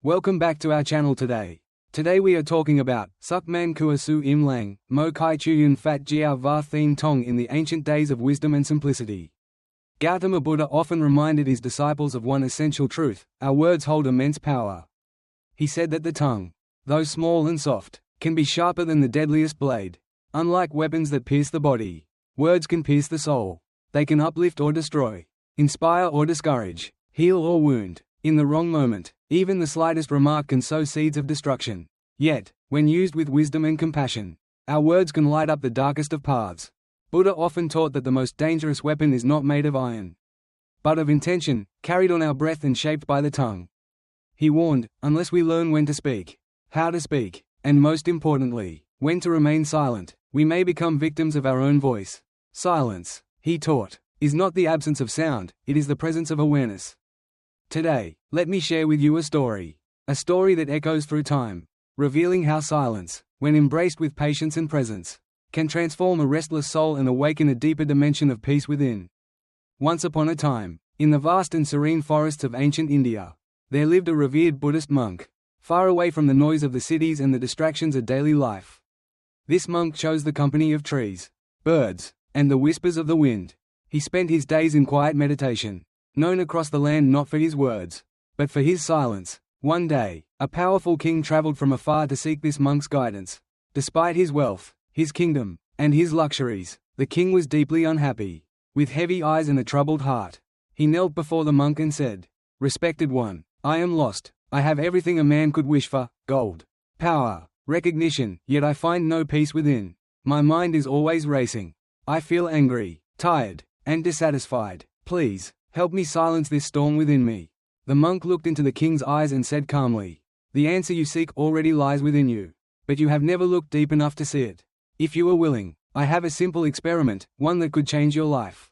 Welcome back to our channel today. Today we are talking about Suk Man Kua Su Im Lang, Mo Kai Chuyun Fat Jiao Va Thien Tong in the ancient days of wisdom and simplicity. Gautama Buddha often reminded his disciples of one essential truth: our words hold immense power. He said that the tongue, though small and soft, can be sharper than the deadliest blade. Unlike weapons that pierce the body, words can pierce the soul. They can uplift or destroy, inspire or discourage, heal or wound. In the wrong moment, even the slightest remark can sow seeds of destruction. Yet, when used with wisdom and compassion, our words can light up the darkest of paths. Buddha often taught that the most dangerous weapon is not made of iron, but of intention, carried on our breath and shaped by the tongue. He warned, unless we learn when to speak, how to speak, and most importantly, when to remain silent, we may become victims of our own voice. Silence, he taught, is not the absence of sound, it is the presence of awareness. Today, let me share with you a story that echoes through time, revealing how silence, when embraced with patience and presence, can transform a restless soul and awaken a deeper dimension of peace within. Once upon a time, in the vast and serene forests of ancient India, there lived a revered Buddhist monk, far away from the noise of the cities and the distractions of daily life. This monk chose the company of trees, birds, and the whispers of the wind. He spent his days in quiet meditation, known across the land not for his words, but for his silence. One day, a powerful king traveled from afar to seek this monk's guidance. Despite his wealth, his kingdom, and his luxuries, the king was deeply unhappy. With heavy eyes and a troubled heart, he knelt before the monk and said, "Respected one, I am lost. I have everything a man could wish for: gold, power, recognition, yet I find no peace within. My mind is always racing. I feel angry, tired, and dissatisfied. Please, help me silence this storm within me." The monk looked into the king's eyes and said calmly, "The answer you seek already lies within you, but you have never looked deep enough to see it. If you are willing, I have a simple experiment, one that could change your life."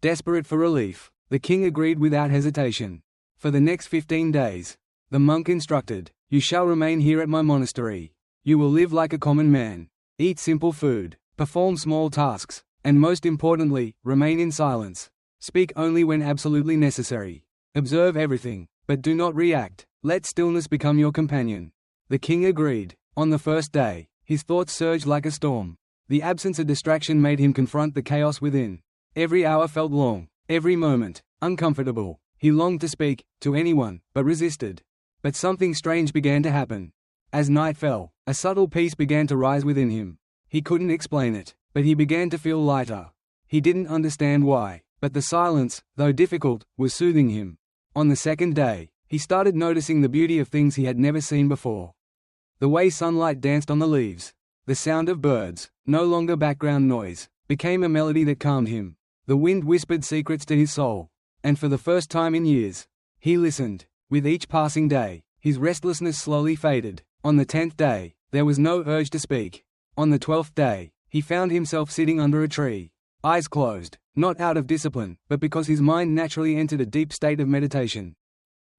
Desperate for relief, the king agreed without hesitation. For the next 15 days, the monk instructed, "You shall remain here at my monastery. You will live like a common man, eat simple food, perform small tasks, and most importantly, remain in silence. Speak only when absolutely necessary. Observe everything, but do not react. Let stillness become your companion." The king agreed. On the first day, his thoughts surged like a storm. The absence of distraction made him confront the chaos within. Every hour felt long, every moment uncomfortable. He longed to speak to anyone, but resisted. But something strange began to happen. As night fell, a subtle peace began to rise within him. He couldn't explain it, but he began to feel lighter. He didn't understand why, but the silence, though difficult, was soothing him. On the second day, he started noticing the beauty of things he had never seen before. The way sunlight danced on the leaves, the sound of birds, no longer background noise, became a melody that calmed him. The wind whispered secrets to his soul, and for the first time in years, he listened. With each passing day, his restlessness slowly faded. On the 10th day, there was no urge to speak. On the 12th day, he found himself sitting under a tree, eyes closed, not out of discipline, but because his mind naturally entered a deep state of meditation.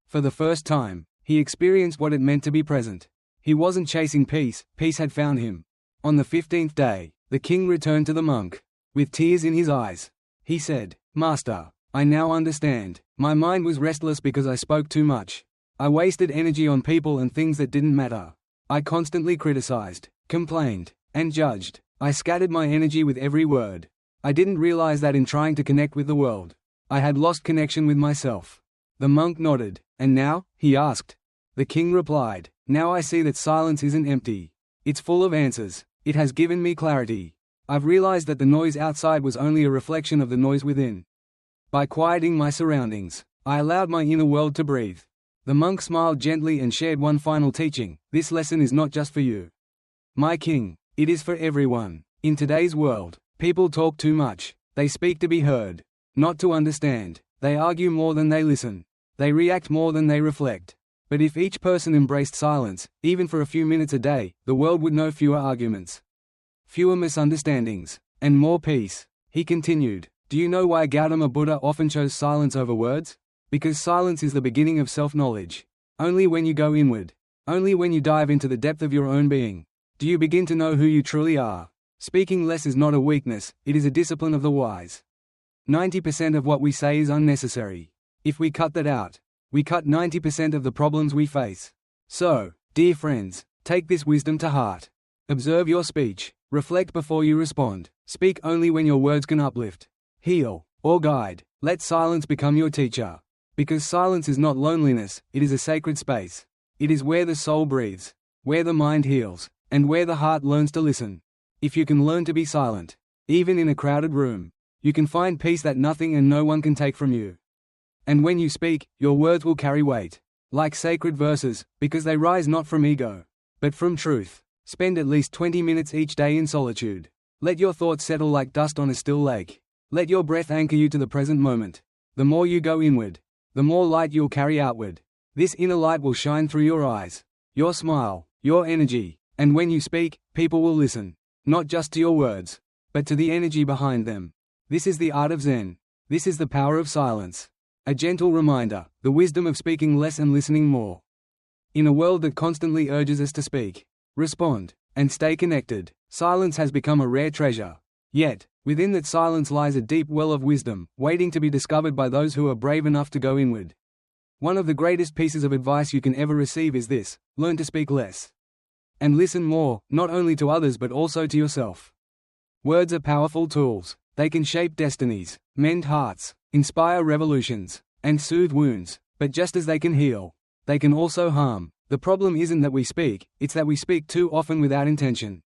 For the first time, he experienced what it meant to be present. He wasn't chasing peace, peace had found him. On the 15th day, the king returned to the monk. With tears in his eyes, he said, "Master, I now understand. My mind was restless because I spoke too much. I wasted energy on people and things that didn't matter. I constantly criticized, complained, and judged. I scattered my energy with every word. I didn't realize that in trying to connect with the world, I had lost connection with myself." The monk nodded. "And now?" he asked. The king replied, "Now I see that silence isn't empty. It's full of answers. It has given me clarity. I've realized that the noise outside was only a reflection of the noise within. By quieting my surroundings, I allowed my inner world to breathe." The monk smiled gently and shared one final teaching: "This lesson is not just for you, my king. It is for everyone. In today's world, people talk too much. They speak to be heard, not to understand. They argue more than they listen. They react more than they reflect. But if each person embraced silence, even for a few minutes a day, the world would know fewer arguments, fewer misunderstandings, and more peace." He continued, "Do you know why Gautama Buddha often chose silence over words? Because silence is the beginning of self-knowledge. Only when you go inward, only when you dive into the depth of your own being, do you begin to know who you truly are. Speaking less is not a weakness, it is a discipline of the wise. 90% of what we say is unnecessary. If we cut that out, we cut 90% of the problems we face. So, dear friends, take this wisdom to heart. Observe your speech, reflect before you respond, speak only when your words can uplift, heal, or guide. Let silence become your teacher. Because silence is not loneliness, it is a sacred space. It is where the soul breathes, where the mind heals, and where the heart learns to listen. If you can learn to be silent, even in a crowded room, you can find peace that nothing and no one can take from you. And when you speak, your words will carry weight, like sacred verses, because they rise not from ego, but from truth. Spend at least 20 minutes each day in solitude. Let your thoughts settle like dust on a still lake. Let your breath anchor you to the present moment. The more you go inward, the more light you'll carry outward. This inner light will shine through your eyes, your smile, your energy, and when you speak, people will listen, not just to your words, but to the energy behind them. This is the art of Zen. This is the power of silence. A gentle reminder, the wisdom of speaking less and listening more. In a world that constantly urges us to speak, respond, and stay connected, silence has become a rare treasure. Yet, within that silence lies a deep well of wisdom, waiting to be discovered by those who are brave enough to go inward. One of the greatest pieces of advice you can ever receive is this: learn to speak less. And listen more, not only to others but also to yourself. Words are powerful tools. They can shape destinies, mend hearts, inspire revolutions, and soothe wounds, but just as they can heal, they can also harm. The problem isn't that we speak, it's that we speak too often without intention.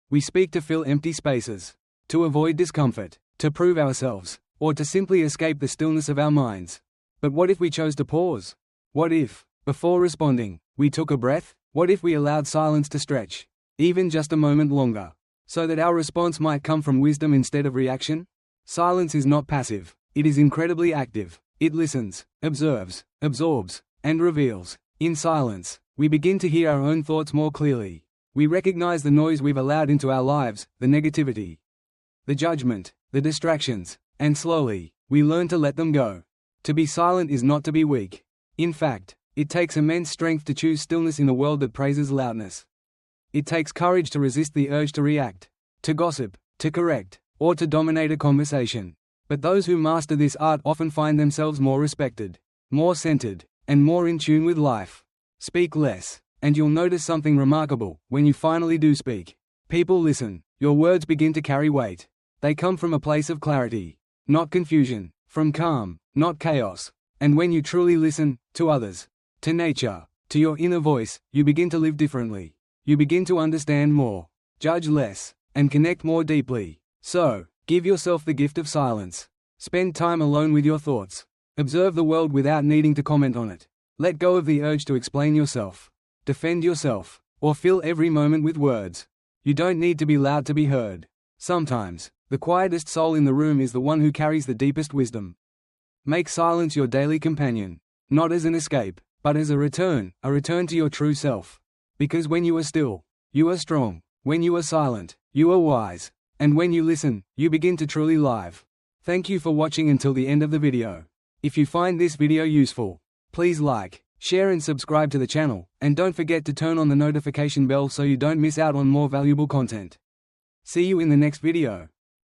We speak to fill empty spaces, to avoid discomfort, to prove ourselves, or to simply escape the stillness of our minds. But what if we chose to pause? What if, before responding, we took a breath? What if we allowed silence to stretch, even just a moment longer, so that our response might come from wisdom instead of reaction? Silence is not passive, it is incredibly active. It listens, observes, absorbs, and reveals. In silence, we begin to hear our own thoughts more clearly. We recognize the noise we've allowed into our lives, the negativity, the judgment, the distractions, and slowly, we learn to let them go. To be silent is not to be weak. In fact, it takes immense strength to choose stillness in a world that praises loudness. It takes courage to resist the urge to react, to gossip, to correct, or to dominate a conversation. But those who master this art often find themselves more respected, more centered, and more in tune with life. Speak less, and you'll notice something remarkable. When you finally do speak, people listen. Your words begin to carry weight. They come from a place of clarity, not confusion, from calm, not chaos. And when you truly listen, to others, to nature, to your inner voice, you begin to live differently. You begin to understand more, judge less, and connect more deeply. So, give yourself the gift of silence. Spend time alone with your thoughts. Observe the world without needing to comment on it. Let go of the urge to explain yourself, defend yourself, or fill every moment with words. You don't need to be loud to be heard. Sometimes, the quietest soul in the room is the one who carries the deepest wisdom. Make silence your daily companion, not as an escape, but as a return to your true self. Because when you are still, you are strong. When you are silent, you are wise. And when you listen, you begin to truly live. Thank you for watching until the end of the video. If you find this video useful, please like, share and subscribe to the channel, and don't forget to turn on the notification bell so you don't miss out on more valuable content. See you in the next video.